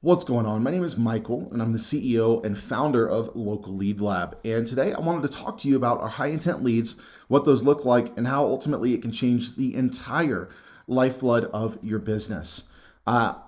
What's going on? My name is Michael, and I'm the CEO and founder of Local Lead Lab. And today I wanted to talk to you about our high intent leads, what those look like, and how ultimately it can change the entire lifeblood of your business.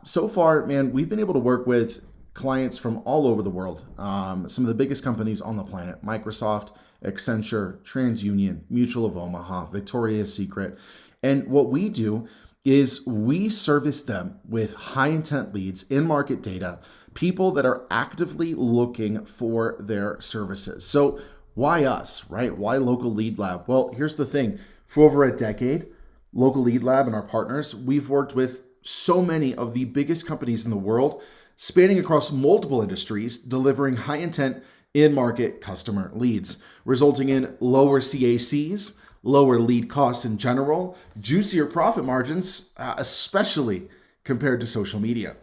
So far, man, we've been able to work with clients from all over the world. Some of the biggest companies on the planet: Microsoft, Accenture, TransUnion, Mutual of Omaha, Victoria's Secret. And what we do is we service them with high intent leads, in market data, people that are actively looking for their services. So why us, right? Why Local Lead Lab? Well, here's the thing. For over a decade, Local Lead Lab and our partners, we've worked with so many of the biggest companies in the world, spanning across multiple industries, delivering high intent in market customer leads, resulting in lower CACs, lower lead costs in general, juicier profit margins, especially compared to social media.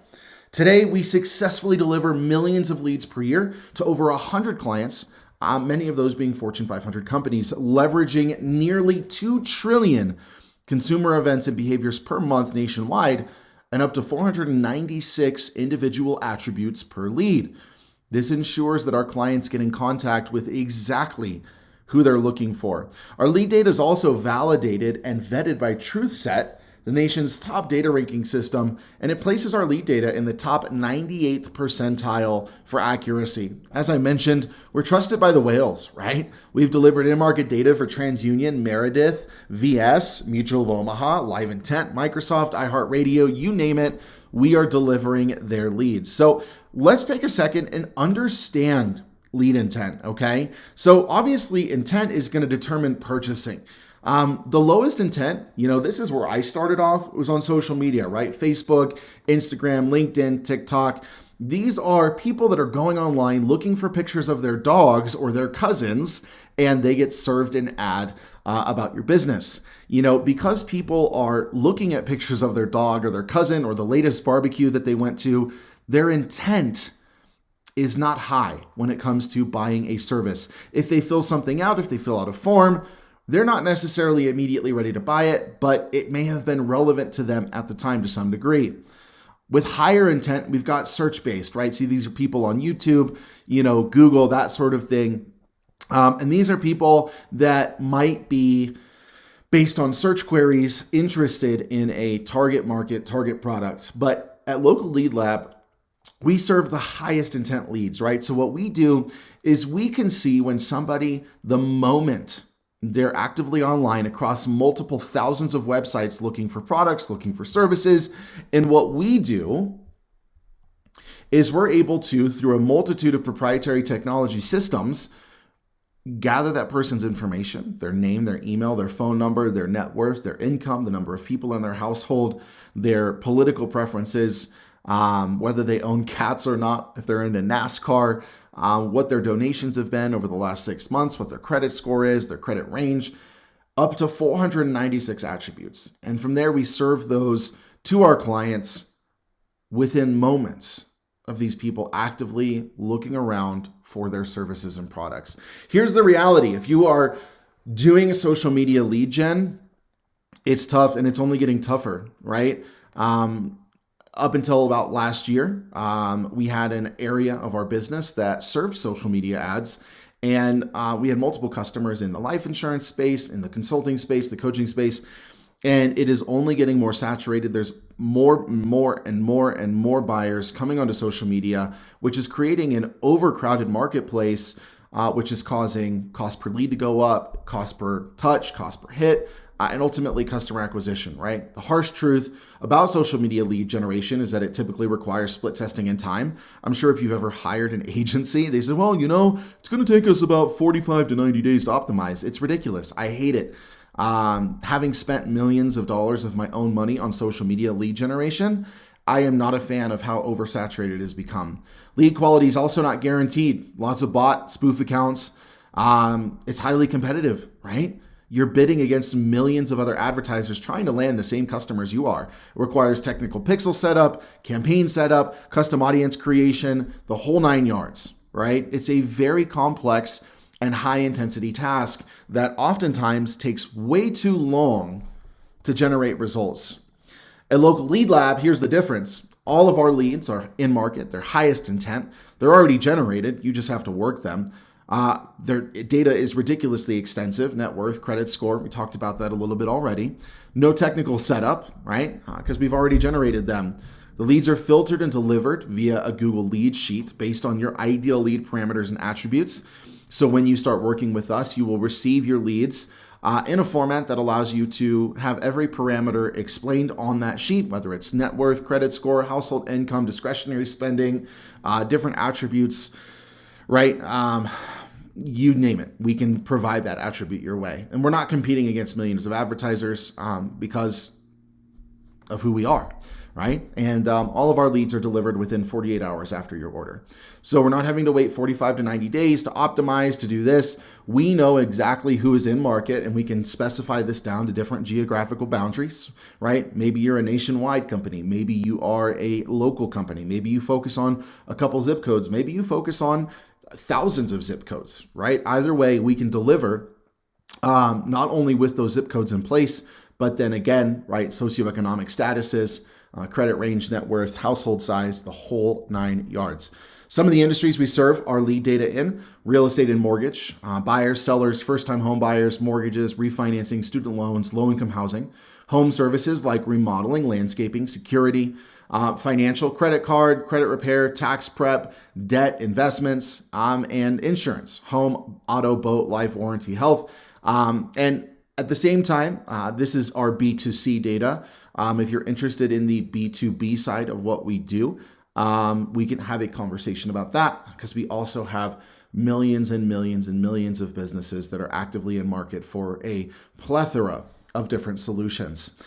Today, we successfully deliver millions of leads per year to over 100 clients, many of those being Fortune 500 companies, leveraging nearly 2 trillion consumer events and behaviors per month nationwide, and up to 496 individual attributes per lead. This ensures that our clients get in contact with exactly who they're looking for. Our lead data is also validated and vetted by TruthSet, the nation's top data ranking system, and it places our lead data in the top 98th percentile for accuracy. As I mentioned, we're trusted by the whales, right? We've delivered in-market data for TransUnion, Meredith, VS, Mutual of Omaha, Live Intent, Microsoft, iHeartRadio, you name it, we are delivering their leads. So let's take a second and understand lead intent, okay? So obviously intent is going to determine purchasing. The lowest intent, this is where I started off, was on social media, right? Facebook, Instagram, LinkedIn, TikTok. These are people that are going online looking for pictures of their dogs or their cousins, and they get served an ad about your business. Because people are looking at pictures of their dog or their cousin or the latest barbecue that they went to, their intent is not high when it comes to buying a service. If they fill something out, if they fill out a form, they're not necessarily immediately ready to buy it, but it may have been relevant to them at the time to some degree. With higher intent, we've got search-based, right? See, these are people on YouTube, Google, that sort of thing. And these are people that might be, based on search queries, interested in a target market, target product. But at Local Lead Lab, we serve the highest intent leads, right? So what we do is we can see when somebody, the moment they're actively online across multiple thousands of websites looking for products, looking for services. And what we do is we're able to, through a multitude of proprietary technology systems, gather that person's information, their name, their email, their phone number, their net worth, their income, the number of people in their household, their political preferences, whether they own cats or not, if they're into NASCAR, what their donations have been over the last 6 months, what their credit score is, their credit range, up to 496 attributes. And from there, we serve those to our clients within moments of these people actively looking around for their services and products. Here's the reality. If you are doing a social media lead gen, it's tough, and it's only getting tougher, right? Up until about last year, we had an area of our business that served social media ads, and we had multiple customers in the life insurance space, in the consulting space, the coaching space, and it is only getting more saturated. There's more buyers coming onto social media, which is creating an overcrowded marketplace, which is causing cost per lead to go up, cost per touch, cost per hit, and ultimately customer acquisition, right? The harsh truth about social media lead generation is that it typically requires split testing and time. I'm sure if you've ever hired an agency, they said, well, it's going to take us about 45 to 90 days to optimize. It's ridiculous. I hate it. Having spent millions of dollars of my own money on social media lead generation, I am not a fan of how oversaturated it has become. Lead quality is also not guaranteed. Lots of bot, spoof accounts. It's highly competitive, right? You're bidding against millions of other advertisers trying to land the same customers you are. It requires technical pixel setup, campaign setup, custom audience creation, the whole 9 yards, right? It's a very complex and high intensity task that oftentimes takes way too long to generate results. At Local Lead Lab, here's the difference. All of our leads are in market, they're highest intent, they're already generated, you just have to work them. Their data is ridiculously extensive, net worth, credit score, we talked about that a little bit already. No technical setup, right? Because we've already generated them. The leads are filtered and delivered via a Google lead sheet based on your ideal lead parameters and attributes. So when you start working with us, you will receive your leads in a format that allows you to have every parameter explained on that sheet, whether it's net worth, credit score, household income, discretionary spending, different attributes, right? You name it. We can provide that attribute your way. And we're not competing against millions of advertisers because of who we are, right? And all of our leads are delivered within 48 hours after your order. So we're not having to wait 45 to 90 days to optimize, to do this. We know exactly who is in market, and we can specify this down to different geographical boundaries, right? Maybe you're a nationwide company. Maybe you are a local company. Maybe you focus on a couple zip codes. Maybe you focus on thousands of zip codes, right? Either way, we can deliver not only with those zip codes in place, but then again, right, socioeconomic statuses, credit range, net worth, household size, the whole 9 yards. Some of the industries we serve are lead data in real estate and mortgage, buyers, sellers, first-time home buyers, mortgages, refinancing, student loans, low-income housing, home services like remodeling, landscaping, security, financial, credit card, credit repair, tax prep, debt, investments, and insurance, home, auto, boat, life, warranty, health. And at the same time, this is our B2C data. If you're interested in the B2B side of what we do, we can have a conversation about that because we also have millions and millions and millions of businesses that are actively in market for a plethora of different solutions.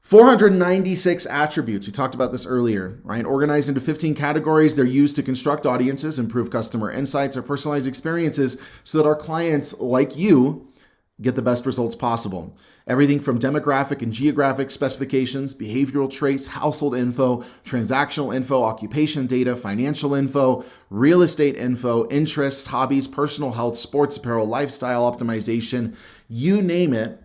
496 attributes. We talked about this earlier, right? Organized into 15 categories. They're used to construct audiences, improve customer insights, or personalized experiences so that our clients like you get the best results possible. Everything from demographic and geographic specifications, behavioral traits, household info, transactional info, occupation data, financial info, real estate info, interests, hobbies, personal health, sports apparel, lifestyle optimization, you name it,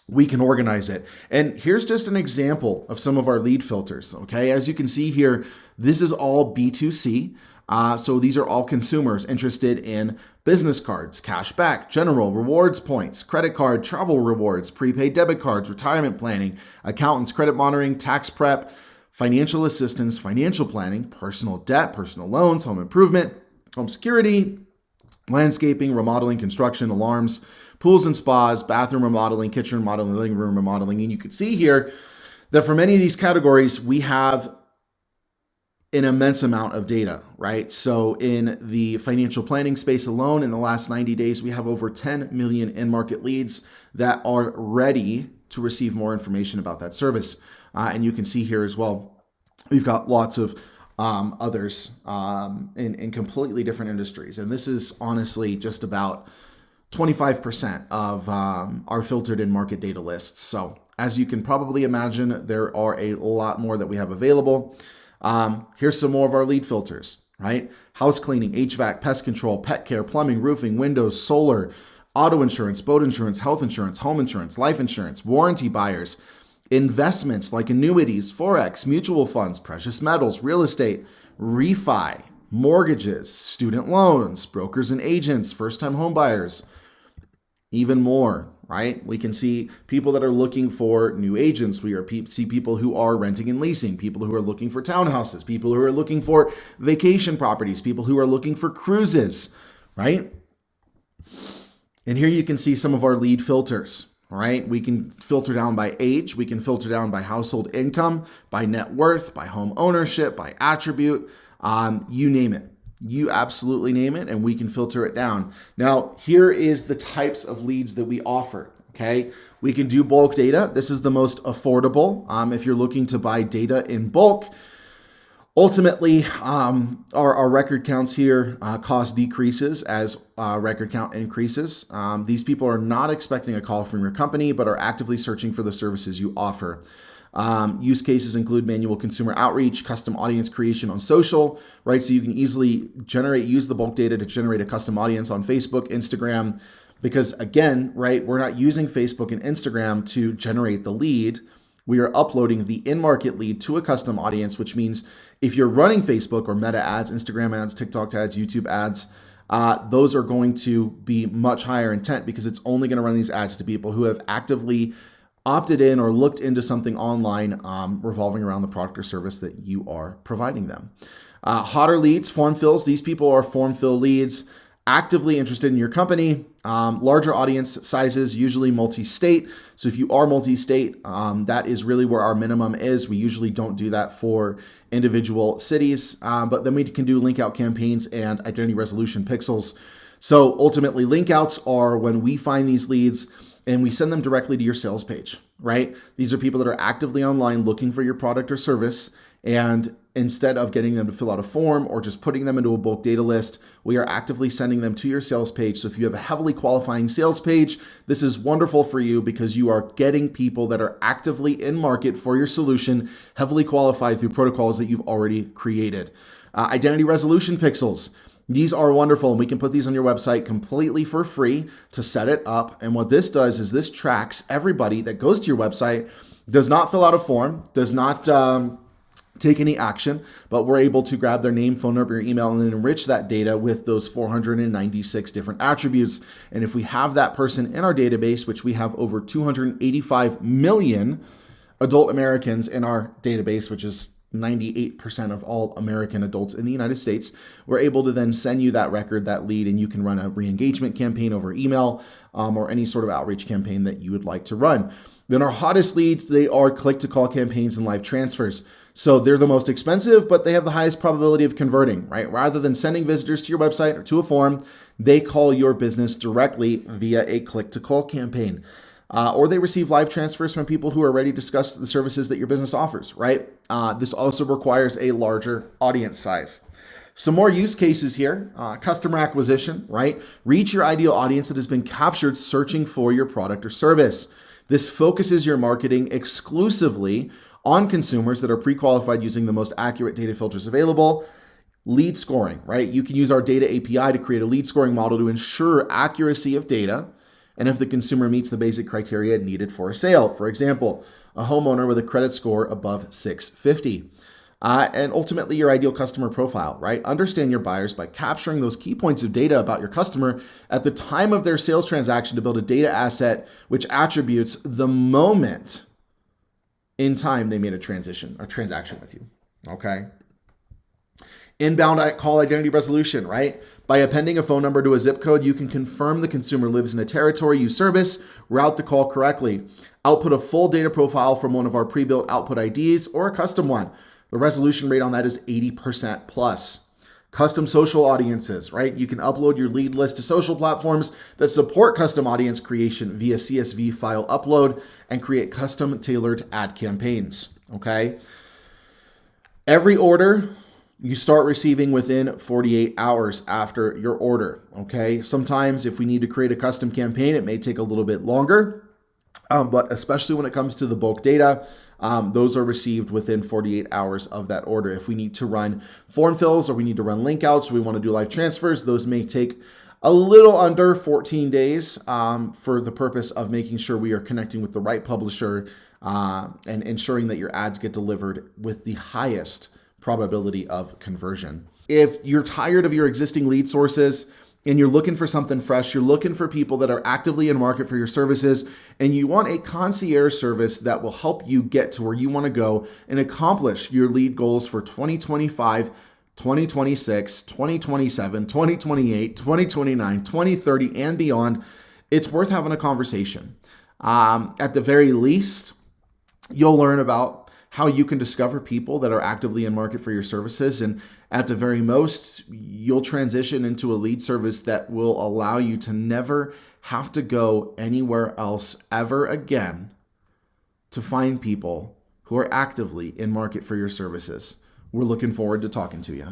we can organize it. And here's just an example of some of our lead filters, okay? As you can see here, this is all B2C. So these are all consumers interested in business cards, cash back, general, rewards points, credit card, travel rewards, prepaid debit cards, retirement planning, accountants, credit monitoring, tax prep, financial assistance, financial planning, personal debt, personal loans, home improvement, home security, landscaping, remodeling, construction, alarms, pools and spas, bathroom remodeling, kitchen remodeling, living room remodeling. And you can see here that for many of these categories, we have an immense amount of data, right? So in the financial planning space alone, in the last 90 days, we have over 10 million in-market leads that are ready to receive more information about that service. And you can see here as well, we've got lots of others in completely different industries. And this is honestly just about 25% of our filtered in-market data lists. So as you can probably imagine, there are a lot more that we have available. Here's some more of our lead filters, right? House cleaning, HVAC, pest control, pet care, plumbing, roofing, windows, solar, auto insurance, boat insurance, health insurance, home insurance, life insurance, warranty buyers, investments like annuities, Forex, mutual funds, precious metals, real estate, refi, mortgages, student loans, brokers and agents, first-time home buyers, even more, right? We can see people that are looking for new agents. We see people who are renting and leasing, people who are looking for townhouses, people who are looking for vacation properties, people who are looking for cruises, right? And here you can see some of our lead filters, right? We can filter down by age. We can filter down by household income, by net worth, by home ownership, by attribute, you name it. You absolutely name it, and we can filter it down. Now, here is the types of leads that we offer, okay? We can do bulk data. This is the most affordable if you're looking to buy data in bulk. Ultimately, our record counts here, cost decreases as record count increases. These people are not expecting a call from your company, but are actively searching for the services you offer. Use cases include manual consumer outreach, custom audience creation on social, right? So you can easily use the bulk data to generate a custom audience on Facebook, Instagram, because again, right, we're not using Facebook and Instagram to generate the lead. we are uploading the in-market lead to a custom audience, which means if you're running Facebook or Meta ads, Instagram ads, TikTok ads, YouTube ads, those are going to be much higher intent because it's only going to run these ads to people who have actively opted in or looked into something online revolving around the product or service that you are providing them. Hotter leads, form fills. These people are form fill leads, actively interested in your company. Larger audience sizes, usually multi-state. So if you are multi-state, that is really where our minimum is. We usually don't do that for individual cities, but then we can do link out campaigns and identity resolution pixels. So ultimately, link outs are when we find these leads and we send them directly to your sales page, right? These are people that are actively online looking for your product or service. And instead of getting them to fill out a form or just putting them into a bulk data list, we are actively sending them to your sales page. So if you have a heavily qualifying sales page, this is wonderful for you because you are getting people that are actively in market for your solution, heavily qualified through protocols that you've already created. Identity resolution pixels. These are wonderful, and we can put these on your website completely for free to set it up. And what this does is this tracks everybody that goes to your website, does not fill out a form, does not take any action, but we're able to grab their name, phone number, email, and then enrich that data with those 496 different attributes. And if we have that person in our database, which we have over 285 million adult Americans in our database, which is 98% of all American adults in the United States, we're able to then send you that record, that lead, and you can run a re-engagement campaign over email or any sort of outreach campaign that you would like to run. Then our hottest leads, they are click-to-call campaigns and live transfers. So they're the most expensive, but they have the highest probability of converting, right? Rather than sending visitors to your website or to a forum, they call your business directly via a click-to-call campaign. Or they receive live transfers from people who are ready to discuss the services that your business offers, right? This also requires a larger audience size. Some more use cases here, customer acquisition, right? Reach your ideal audience that has been captured searching for your product or service. This focuses your marketing exclusively on consumers that are pre-qualified using the most accurate data filters available. Lead scoring, right? You can use our data API to create a lead scoring model to ensure accuracy of data and if the consumer meets the basic criteria needed for a sale. For example, a homeowner with a credit score above 650. And ultimately, your ideal customer profile, right? Understand your buyers by capturing those key points of data about your customer at the time of their sales transaction to build a data asset which attributes the moment in time they made a transaction with you, okay? Inbound call identity resolution, right? By appending a phone number to a zip code, you can confirm the consumer lives in a territory you service, route the call correctly, output a full data profile from one of our pre-built output IDs or a custom one. The resolution rate on that is 80% plus. Custom social audiences, right? You can upload your lead list to social platforms that support custom audience creation via CSV file upload and create custom tailored ad campaigns, okay? Every order you start receiving within 48 hours after your order, okay? Sometimes if we need to create a custom campaign, it may take a little bit longer, but especially when it comes to the bulk data, those are received within 48 hours of that order. If we need to run form fills or we need to run link outs, or we want to do live transfers, those may take a little under 14 days for the purpose of making sure we are connecting with the right publisher and ensuring that your ads get delivered with the highest probability of conversion. If you're tired of your existing lead sources and you're looking for something fresh, you're looking for people that are actively in market for your services, and you want a concierge service that will help you get to where you want to go and accomplish your lead goals for 2025, 2026, 2027, 2028, 2029, 2030, and beyond, it's worth having a conversation. At the very least, you'll learn about how you can discover people that are actively in market for your services. And at the very most, you'll transition into a lead service that will allow you to never have to go anywhere else ever again to find people who are actively in market for your services. We're looking forward to talking to you.